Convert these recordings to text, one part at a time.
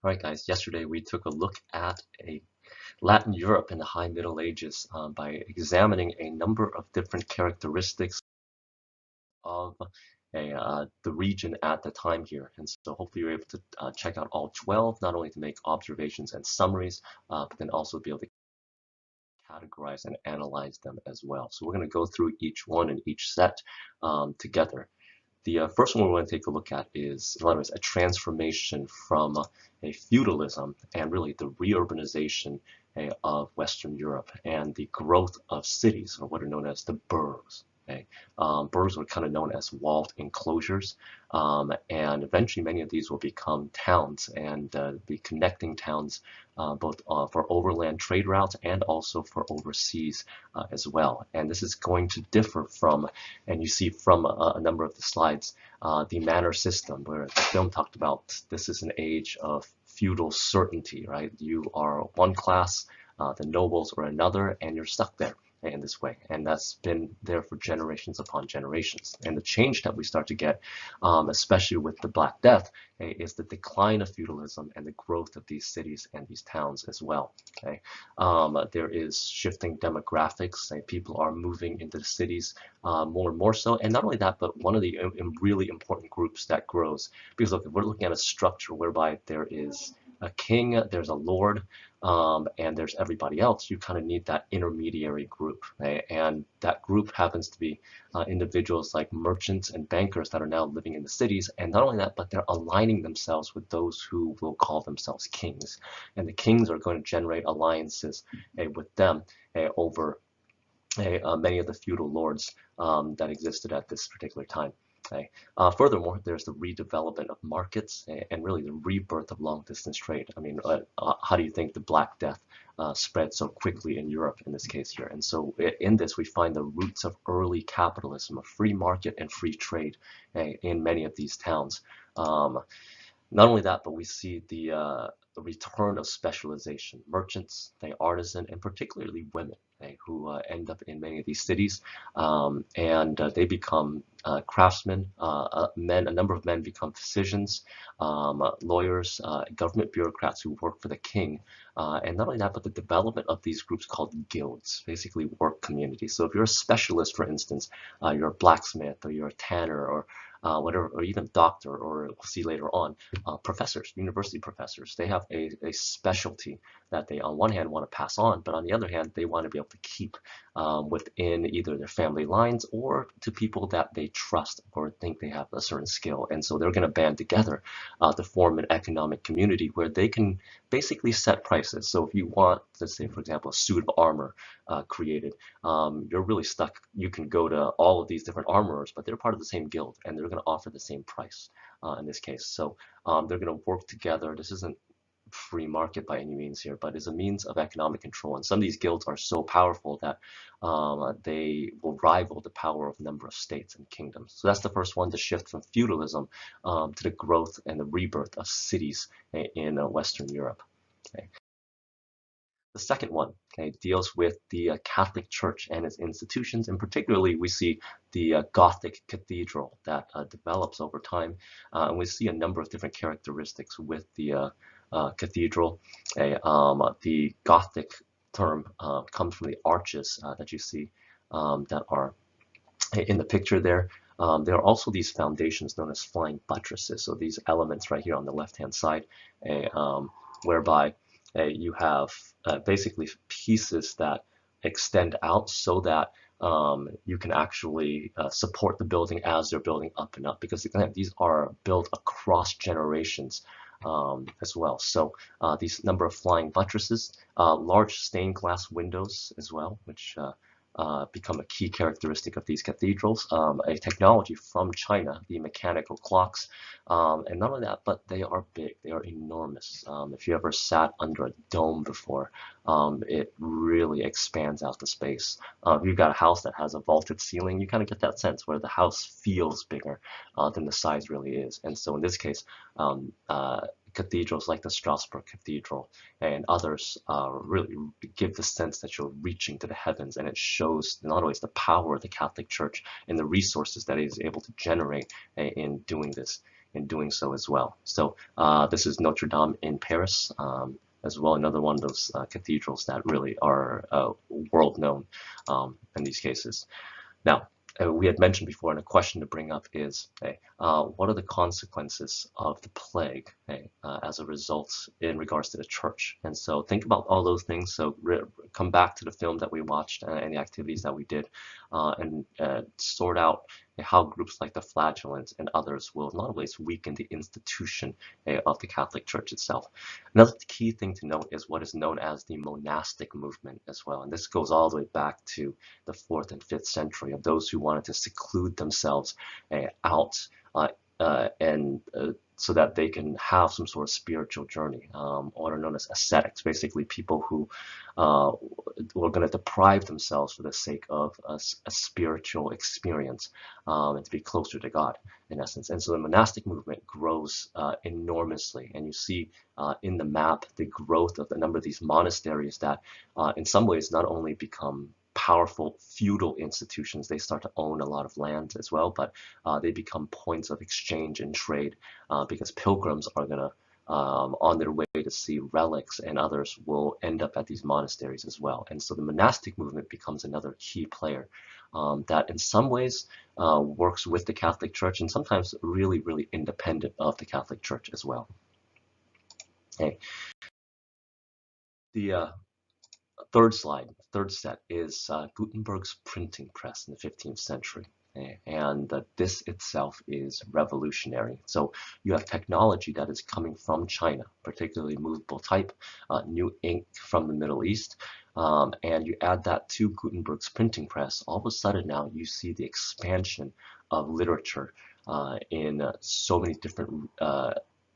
All right, guys, yesterday we took a look at Latin Europe in the High Middle Ages by examining a number of different characteristics of the region at the time here. And so hopefully you're able to check out all 12, not only to make observations and summaries, but then also be able to categorize and analyze them as well. So we're going to go through each one and each set together. The first one we're going to take a look at is, in a lot of ways, a transformation from a feudalism and really the reurbanization of Western Europe and the growth of cities, or what are known as the boroughs. Okay? Boroughs were kind of known as walled enclosures, and eventually many of these will become towns and be connecting towns both for overland trade routes and also for overseas as well. And this is going to differ from, and you see from a number of the slides, the manor system, where the film talked about this is an age of feudal certainty, right? You are one class, the nobles or another, and you're stuck there in this way, and that's been there for generations upon generations. And the change that we start to get, especially with the Black Death, is the decline of feudalism and the growth of these cities and these towns as well. Okay, there is shifting demographics. People are moving into the cities more and more so, and not only that, but one of the really important groups that grows, because look, we're looking at a structure whereby there is a king, there's a lord, and there's everybody else. You kind of need that intermediary group, right? And that group happens to be individuals like merchants and bankers that are now living in the cities. And not only that, but they're aligning themselves with those who will call themselves kings. And the kings are going to generate alliances with them over many of the feudal lords that existed at this particular time. Okay. Furthermore, there's the redevelopment of markets and really the rebirth of long-distance trade. I mean, how do you think the Black Death spread so quickly in Europe in this case here? And so in this, we find the roots of early capitalism, of free market and free trade in many of these towns. Not only that, but we see the return of specialization. Merchants, artisan, and particularly women who end up in many of these cities, and they become craftsmen. A number of men become physicians, lawyers, government bureaucrats who work for the king. And not only that, but the development of these groups called guilds, basically work communities. So if you're a specialist, for instance, you're a blacksmith or you're a tanner or whatever, or even doctor, or we'll see later on, professors, university professors, they have a specialty that they on one hand want to pass on, but on the other hand, they want to be able to keep within either their family lines or to people that they trust or think they have a certain skill. And so they're going to band together to form an economic community where they can basically set prices. So if you want, let's say, for example, a suit of armor created, you're really stuck. You can go to all of these different armorers, but they're part of the same guild and they're going to offer the same price in this case. So they're going to work together. This isn't free market by any means here, but is a means of economic control. And some of these guilds are so powerful that they will rival the power of a number of states and kingdoms. So that's the first one, the shift from feudalism to the growth and the rebirth of cities in Western Europe. Okay. The second one deals with the Catholic Church and its institutions, and particularly we see the Gothic cathedral that develops over time, and we see a number of different characteristics with the cathedral. The Gothic term comes from the arches that you see that are in the picture there. There are also these foundations known as flying buttresses, so these elements right here on the left-hand side, whereby you have basically pieces that extend out so that you can actually support the building as they're building up and up, because again, these are built across generations as well. So these number of flying buttresses, large stained glass windows as well, which become a key characteristic of these cathedrals. A technology from China, the mechanical clocks, and not only that, but they are big, they are enormous. If you ever sat under a dome before, it really expands out the space. If you've got a house that has a vaulted ceiling, you kind of get that sense where the house feels bigger than the size really is. And so in this case, cathedrals like the Strasbourg Cathedral and others really give the sense that you're reaching to the heavens, and it shows not always the power of the Catholic Church and the resources that it is able to generate in doing this in doing so as well. So this is Notre Dame in Paris, as well, another one of those cathedrals that really are world known in these cases. Now, we had mentioned before, and a question to bring up is, what are the consequences of the plague as a result in regards to the church? And so think about all those things. So come back to the film that we watched and the activities that we did, and sort out how groups like the Flagellants and others will not only weaken the institution of the Catholic Church itself. Another key thing to note is what is known as the monastic movement as well. And this goes all the way back to the 4th and 5th century of those who wanted to seclude themselves out and so that they can have some sort of spiritual journey, or are known as ascetics, basically people who were going to deprive themselves for the sake of a spiritual experience and to be closer to God, in essence. And so the monastic movement grows enormously, and you see in the map the growth of the number of these monasteries that in some ways not only become powerful feudal institutions. They start to own a lot of land as well, but they become points of exchange and trade because pilgrims are going to, on their way to see relics, and others will end up at these monasteries as well. And so the monastic movement becomes another key player that in some ways works with the Catholic Church and sometimes really, really independent of the Catholic Church as well. Okay. The third set is Gutenberg's printing press in the 15th century. And this itself is revolutionary. So you have technology that is coming from China, particularly movable type, new ink from the Middle East, and you add that to Gutenberg's printing press, all of a sudden now you see the expansion of literature in so many different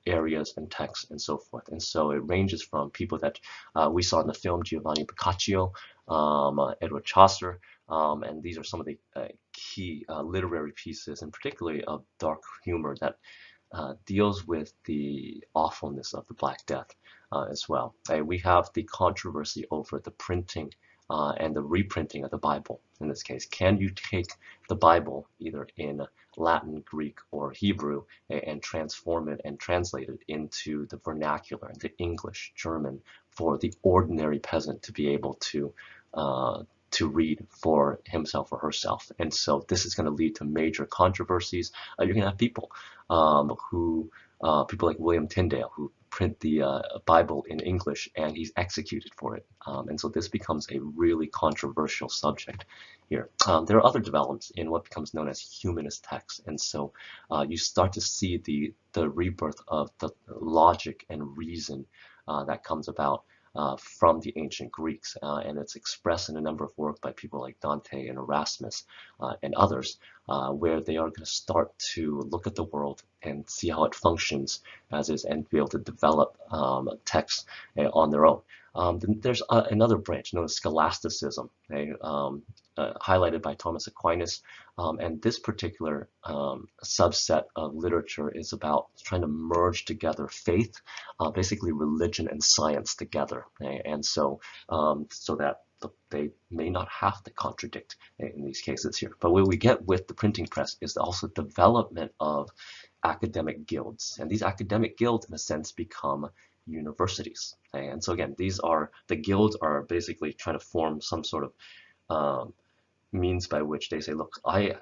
areas and texts and so forth. And so it ranges from people that we saw in the film, Giovanni Boccaccio, Edward Chaucer, and these are some of the key literary pieces, and particularly of dark humor that deals with the awfulness of the Black Death as well. We have the controversy over the printing and the reprinting of the Bible. In this case, can you take the Bible either in Latin, Greek, or Hebrew and transform it and translate it into the vernacular, into English, German, for the ordinary peasant to be able to read for himself or herself? And so this is going to lead to major controversies. You're going to have people people like William Tyndale, who print the Bible in English, and he's executed for it. And so this becomes a really controversial subject here. There are other developments in what becomes known as humanist texts, and so you start to see the rebirth of the logic and reason that comes about from the ancient Greeks, and it's expressed in a number of works by people like Dante and Erasmus and others, where they are going to start to look at the world and see how it functions as is, and be able to develop texts on their own. Then there's another branch known as scholasticism, highlighted by Thomas Aquinas, and this particular subset of literature is about trying to merge together faith, basically religion and science together, and so that they may not have to contradict in these cases here. But what we get with the printing press is also development of academic guilds, and these academic guilds in a sense become universities. And so again, the guilds are basically trying to form some sort of means by which they say, look, I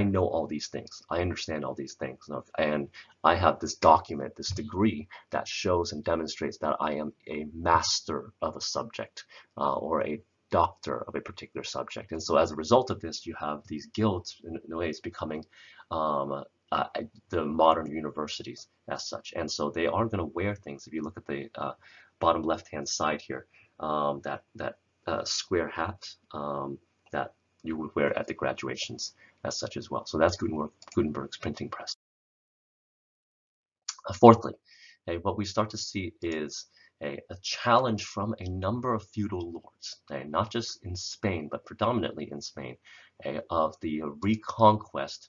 know all these things, I understand all these things, and I have this document, this degree that shows and demonstrates that I am a master of a subject or a doctor of a particular subject. And so as a result of this, you have these guilds in a way it's becoming the modern universities as such. And so they are going to wear things. If you look at the bottom left-hand side here, that square hat that you would wear at the graduations as such as well. So that's Gutenberg's printing press. Fourthly, what we start to see is a challenge from a number of feudal lords, not just in Spain, but predominantly in Spain, of the reconquest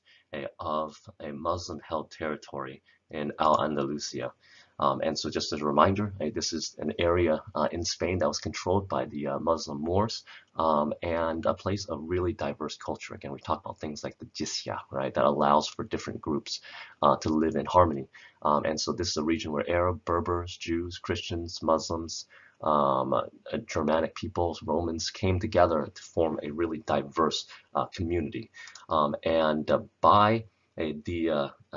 of a Muslim-held territory in Al-Andalusia. And so just as a reminder, this is an area in Spain that was controlled by the Muslim Moors, and a place of really diverse culture. Again, we talk about things like the jizya, right, that allows for different groups to live in harmony. And so this is a region where Arab, Berbers, Jews, Christians, Muslims, Germanic peoples, Romans came together to form a really diverse community. And by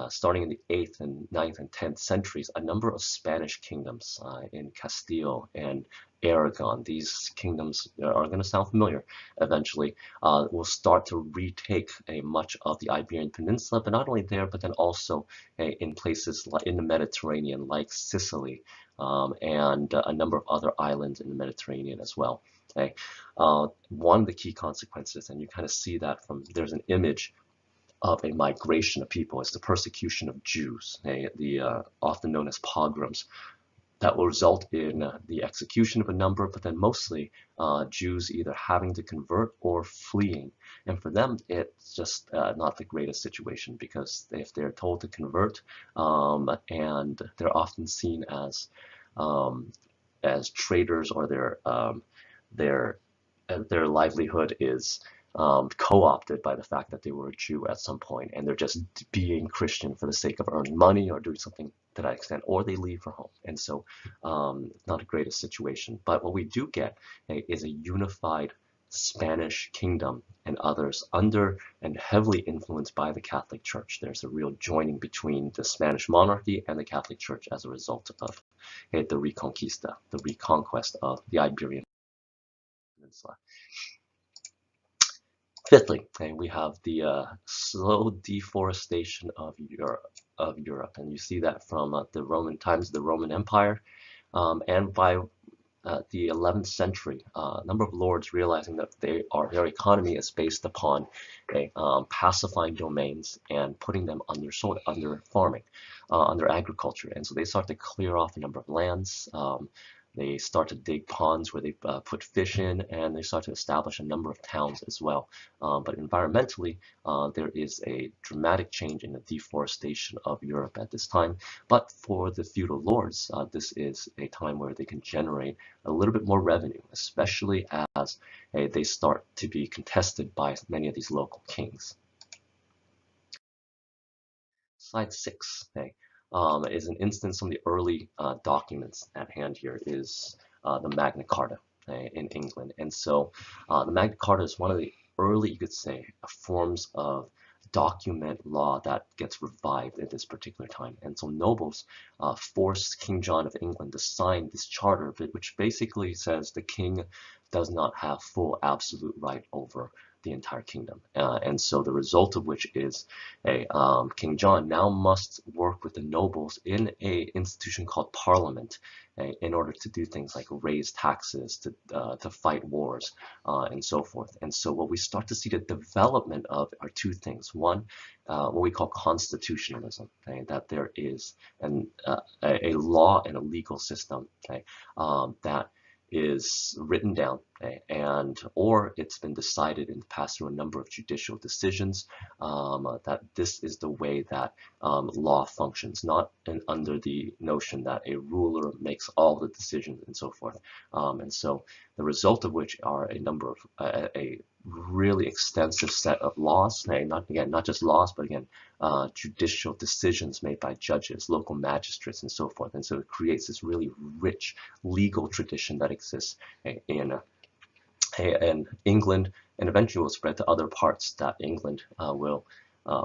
starting in the 8th and 9th and 10th centuries, a number of Spanish kingdoms in Castile and Aragon, these kingdoms are going to sound familiar eventually, will start to retake much of the Iberian Peninsula, but not only there, but then also in places like in the Mediterranean, like Sicily, and a number of other islands in the Mediterranean as well. Okay. One of the key consequences, and you kind of see that from, there's an image of a migration of people, is the persecution of Jews, often known as pogroms, that will result in the execution of a number, but then mostly Jews either having to convert or fleeing. And for them, it's just not the greatest situation, because if they're told to convert, and they're often seen as traitors, or their livelihood is co-opted by the fact that they were a Jew at some point, and they're just being Christian for the sake of earning money or doing something to that extent, or they leave for home. And so not the greatest situation. But what we do get is a unified Spanish kingdom and others under and heavily influenced by the Catholic Church. There's a real joining between the Spanish monarchy and the Catholic Church as a result of the Reconquista, the reconquest of the Iberian Peninsula. Fifthly, we have the slow deforestation of Europe, and you see that from the Roman times, the Roman Empire, and by the 11th century, a number of lords realizing that their economy is based upon pacifying domains and putting them under farming, under agriculture, and so they start to clear off a number of lands. They start to dig ponds where they put fish in, and they start to establish a number of towns as well. But environmentally, there is a dramatic change in the deforestation of Europe at this time. But for the feudal lords, this is a time where they can generate a little bit more revenue, especially as they start to be contested by many of these local kings. Slide 6 is an instance from the early documents at hand here, is the Magna Carta in England. And so the Magna Carta is one of the early, you could say, forms of document law that gets revived at this particular time. And so nobles forced King John of England to sign this charter, which basically says the king does not have full absolute right over the entire kingdom. And so the result of which is King John now must work with the nobles in a institution called Parliament in order to do things like raise taxes, to fight wars, and so forth. And so what we start to see the development of are two things. One, what we call constitutionalism, that there is a law and a legal system that is written down, or it's been decided and passed through a number of judicial decisions, that this is the way that law functions, not under the notion that a ruler makes all the decisions and so forth. And so the result of which are a number of a really extensive set of laws, not just laws, but again, judicial decisions made by judges, local magistrates, and so forth. And so it creates this really rich legal tradition that exists in England, and eventually will spread to other parts that England will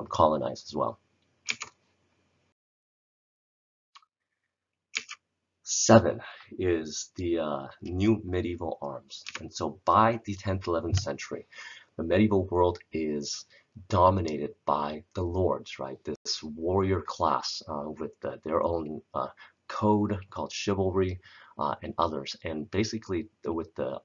colonize as well. 7 is the new medieval arms. And so by the 10th, 11th century, the medieval world is dominated by the lords, right? This warrior class with their own code called chivalry, and others, and basically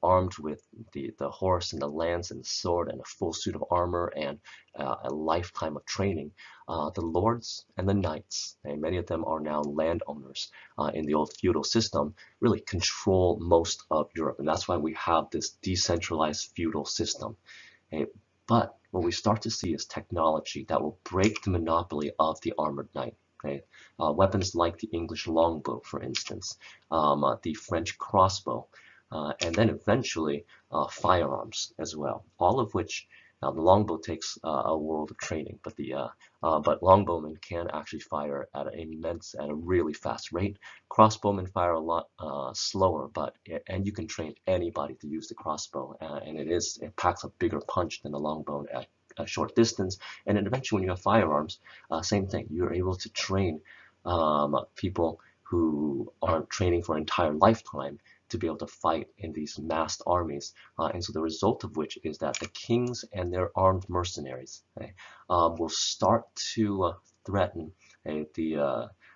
armed with the horse and the lance and the sword and a full suit of armor and a lifetime of training, the lords and the knights, and many of them are now landowners in the old feudal system, really control most of Europe, and that's why we have this decentralized feudal system. But what we start to see is technology that will break the monopoly of the armored knight. Okay? Weapons like the English longbow, for instance, the French crossbow, and then eventually firearms as well. All of which, now the longbow takes a world of training, but longbowmen can actually fire at a really fast rate. Crossbowmen fire a lot slower, and you can train anybody to use the crossbow, and it packs a bigger punch than the longbow at a short distance. And then eventually, when you have firearms, same thing. You're able to train people who aren't training for an entire lifetime to be able to fight in these massed armies. And so the result of which is that the kings and their armed mercenaries, okay, will start to threaten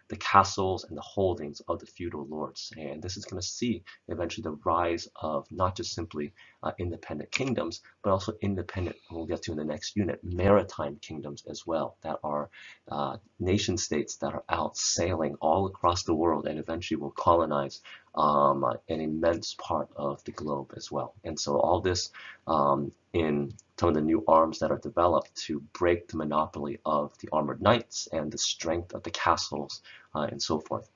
the castles and the holdings of the feudal lords. And this is going to see eventually the rise of not just simply independent kingdoms, but also independent, we'll get to in the next unit, maritime kingdoms as well, that are nation states that are out sailing all across the world and eventually will colonize an immense part of the globe as well. And so all this in some of the new arms that are developed to break the monopoly of the armored knights and the strength of the castles and so forth.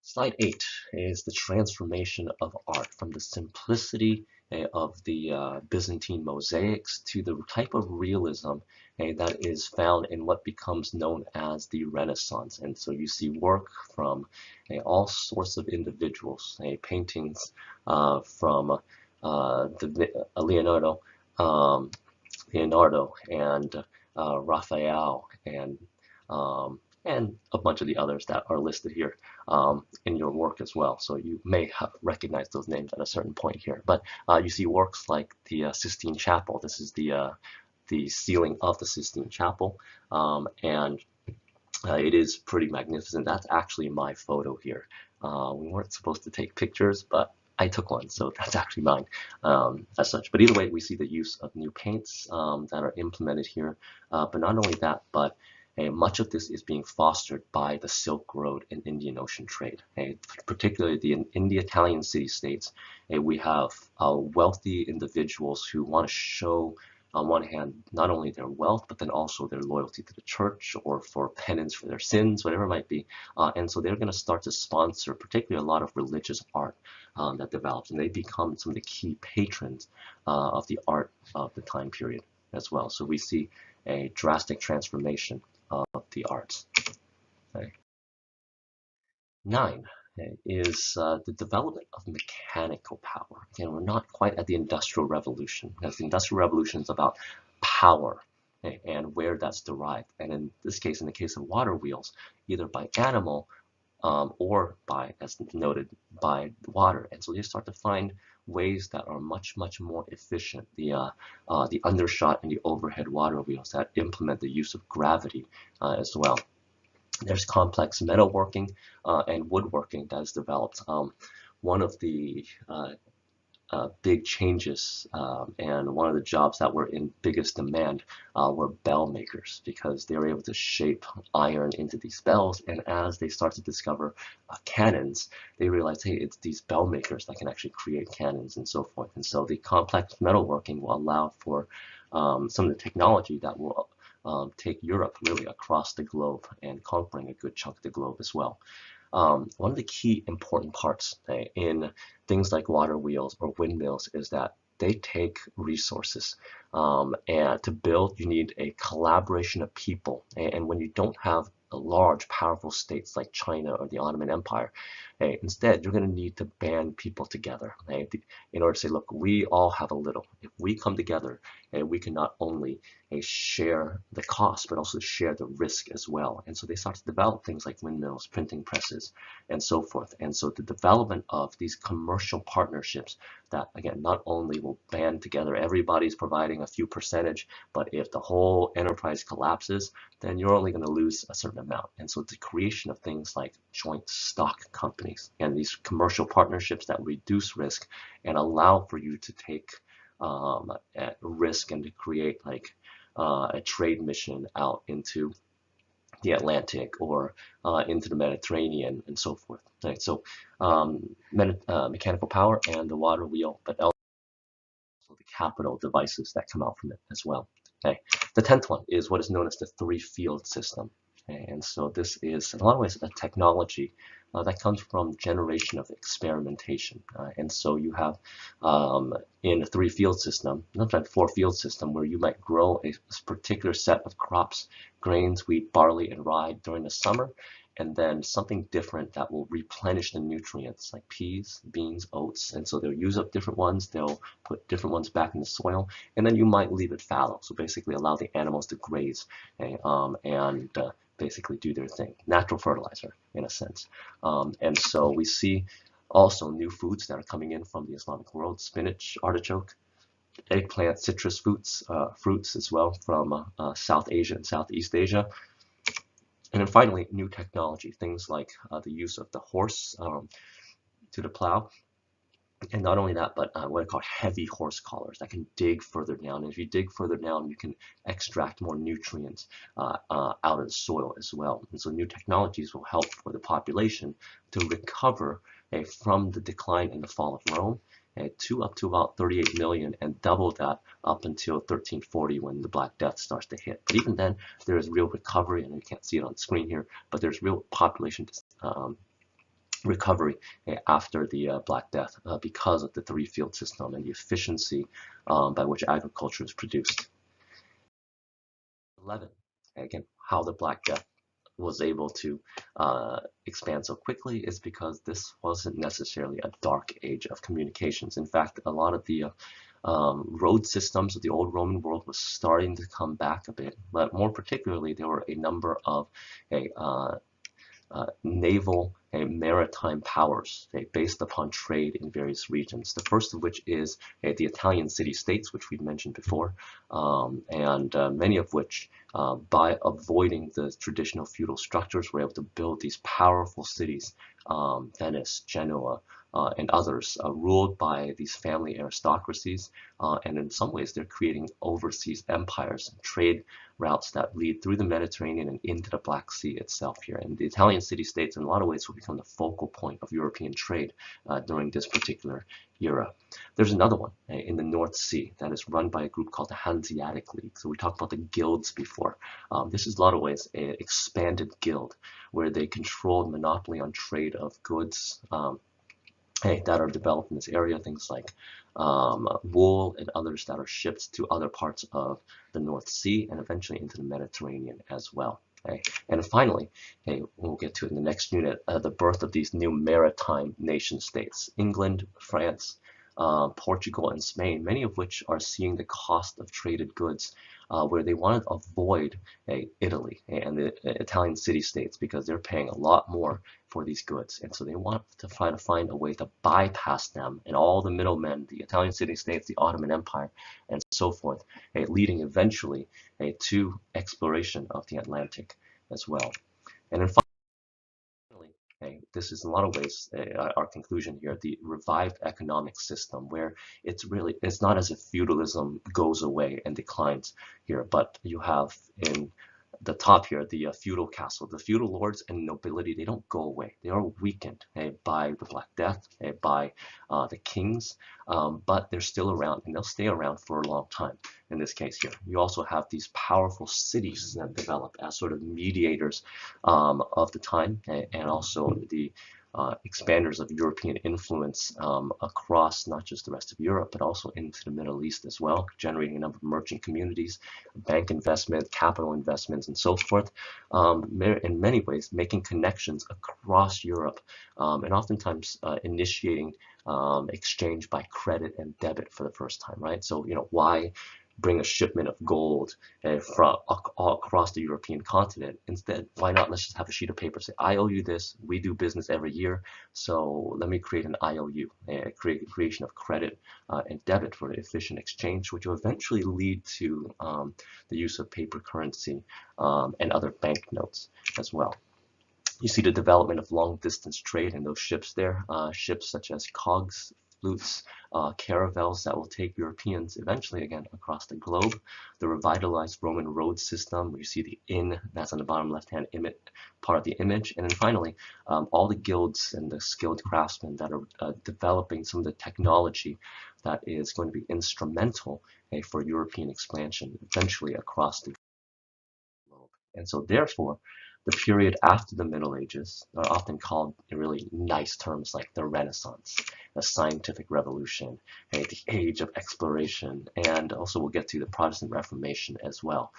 Slide 8 is the transformation of art from the simplicity of the Byzantine mosaics to the type of realism that is found in what becomes known as the Renaissance. And so you see work from all sorts of individuals, paintings from Leonardo and Raphael and a bunch of the others that are listed here in your work as well. So you may have recognized those names at a certain point here. But you see works like the Sistine Chapel. This is the ceiling of the Sistine Chapel, and it is pretty magnificent. That's actually my photo here. We weren't supposed to take pictures, but I took one, so that's actually mine as such. But either way, we see the use of new paints that are implemented here. But not only that, but much of this is being fostered by the Silk Road and Indian Ocean trade. Particularly in the Italian city-states, we have wealthy individuals who want to show, on one hand, not only their wealth, but then also their loyalty to the church or for penance for their sins, whatever it might be. And so they're going to start to sponsor particularly a lot of religious art that develops, and they become some of the key patrons of the art of the time period as well. So we see a drastic transformation of the arts. Okay. 9 is the development of mechanical power. Again, we're not quite at the Industrial Revolution, because the Industrial Revolution is about power and where that's derived. And in this case, in the case of water wheels, either by animal or by, as noted, by water. And so they start to find ways that are much, much more efficient. The undershot and the overhead water wheels that implement the use of gravity as well. There's complex metalworking and woodworking that is developed. One of the big changes and one of the jobs that were in biggest demand were bell makers, because they were able to shape iron into these bells, and as they start to discover cannons, they realize, hey, it's these bell makers that can actually create cannons and so forth. And so the complex metalworking will allow for some of the technology that will take Europe really across the globe and conquering a good chunk of the globe as well. One of the key important parts in things like water wheels or windmills is that they take resources. And to build, you need a collaboration of people. And when you don't have large, powerful states like China or the Ottoman Empire, instead, you're going to need to band people together in order to say, look, we all have a little. If we come together, we can not only share the cost, but also share the risk as well. And so they start to develop things like windmills, printing presses, and so forth. And so the development of these commercial partnerships that, again, not only will band together, everybody's providing a few percentage, but if the whole enterprise collapses, then you're only going to lose a certain amount. And so the creation of things like joint stock companies and these commercial partnerships that reduce risk and allow for you to take risk and to create like a trade mission out into the Atlantic or into the Mediterranean and so forth. Right? So mechanical power and the water wheel, but also the capital devices that come out from it as well. Okay. The 10th one is what is known as the three-field system. Okay. And so this is, in a lot of ways, a technology that comes from generation of experimentation. And so you have in a three-field system, sometimes four-field system, where you might grow a particular set of crops, grains, wheat, barley, and rye during the summer, and then something different that will replenish the nutrients like peas, beans, oats. And so they'll use up different ones, they'll put different ones back in the soil, and then you might leave it fallow. So basically allow the animals to graze, okay, and basically do their thing. Natural fertilizer in a sense. And so we see also new foods that are coming in from the Islamic world: spinach, artichoke, eggplant, citrus fruits as well from South Asia and Southeast Asia. And then finally, new technology, things like the use of the horse to the plow. And not only that, but what I call heavy horse collars that can dig further down. And if you dig further down, you can extract more nutrients out of the soil as well. And so new technologies will help for the population to recover from the decline and the fall of Rome to up to about 38 million, and double that up until 1340 when the Black Death starts to hit. But even then, there is real recovery, and you can't see it on the screen here, but there's real population recovery after the Black Death because of the three-field system and the efficiency by which agriculture is produced. 11, again, how the Black Death was able to expand so quickly is because this wasn't necessarily a dark age of communications. In fact, a lot of the road systems of the old Roman world was starting to come back a bit, but more particularly, there were a number of naval and maritime powers based upon trade in various regions. The first of which is the Italian city-states, which we've mentioned before, and many of which, by avoiding the traditional feudal structures, were able to build these powerful cities, Venice, Genoa, and others, ruled by these family aristocracies. And in some ways, they're creating overseas empires, trade routes that lead through the Mediterranean and into the Black Sea itself here. And the Italian city-states, in a lot of ways, will become the focal point of European trade during this particular era. There's another one in the North Sea that is run by a group called the Hanseatic League. So we talked about the guilds before. This is, in a lot of ways, an expanded guild where they controlled monopoly on trade of goods that are developed in this area, things like wool and others that are shipped to other parts of the North Sea and eventually into the Mediterranean as well. Okay. And finally, we'll get to it in the next unit, the birth of these new maritime nation states: England, France, Portugal, and Spain, many of which are seeing the cost of traded goods where they want to avoid Italy and the Italian city-states because they're paying a lot more for these goods. And so they want to try to find a way to bypass them and all the middlemen, the Italian city-states, the Ottoman Empire, and so forth, leading eventually to exploration of the Atlantic as well. And then finally, this is in a lot of ways our conclusion here, the revived economic system, where it's not as if feudalism goes away and declines here, but you have in the top here, the feudal castle, the feudal lords and nobility, they don't go away. They are weakened by the Black Death, by the kings, but they're still around and they'll stay around for a long time. In this case here, you also have these powerful cities that develop as sort of mediators of the time, and also the expanders of European influence across not just the rest of Europe, but also into the Middle East as well, generating a number of merchant communities, bank investment, capital investments, and so forth. In many ways, making connections across Europe, and oftentimes initiating exchange by credit and debit for the first time, right? So, why bring a shipment of gold from all across the European continent? Instead, why not let's just have a sheet of paper say, I owe you this, we do business every year, so let me create an IOU, creation of credit and debit for the efficient exchange, which will eventually lead to the use of paper currency and other banknotes as well. You see the development of long-distance trade in those ships there, ships such as cogs, flutes, caravels that will take Europeans eventually again across the globe. The revitalized Roman road system, where you see the inn, that's on the bottom left-hand part of the image. And then finally, all the guilds and the skilled craftsmen that are developing some of the technology that is going to be instrumental for European expansion eventually across the globe. And so therefore, the period after the Middle Ages are often called in really nice terms like the Renaissance, the scientific revolution, the age of exploration, and also we'll get to the Protestant Reformation as well.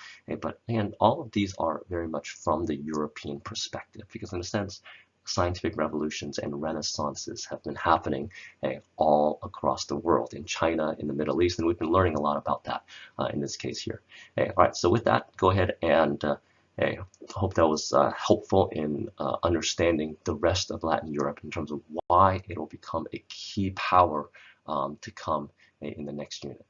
And all of these are very much from the European perspective, because in a sense, scientific revolutions and renaissances have been happening all across the world, in China, in the Middle East, and we've been learning a lot about that in this case here. All right, so with that, go ahead and I hope that was helpful in understanding the rest of Latin Europe in terms of why it will become a key power to come in the next unit.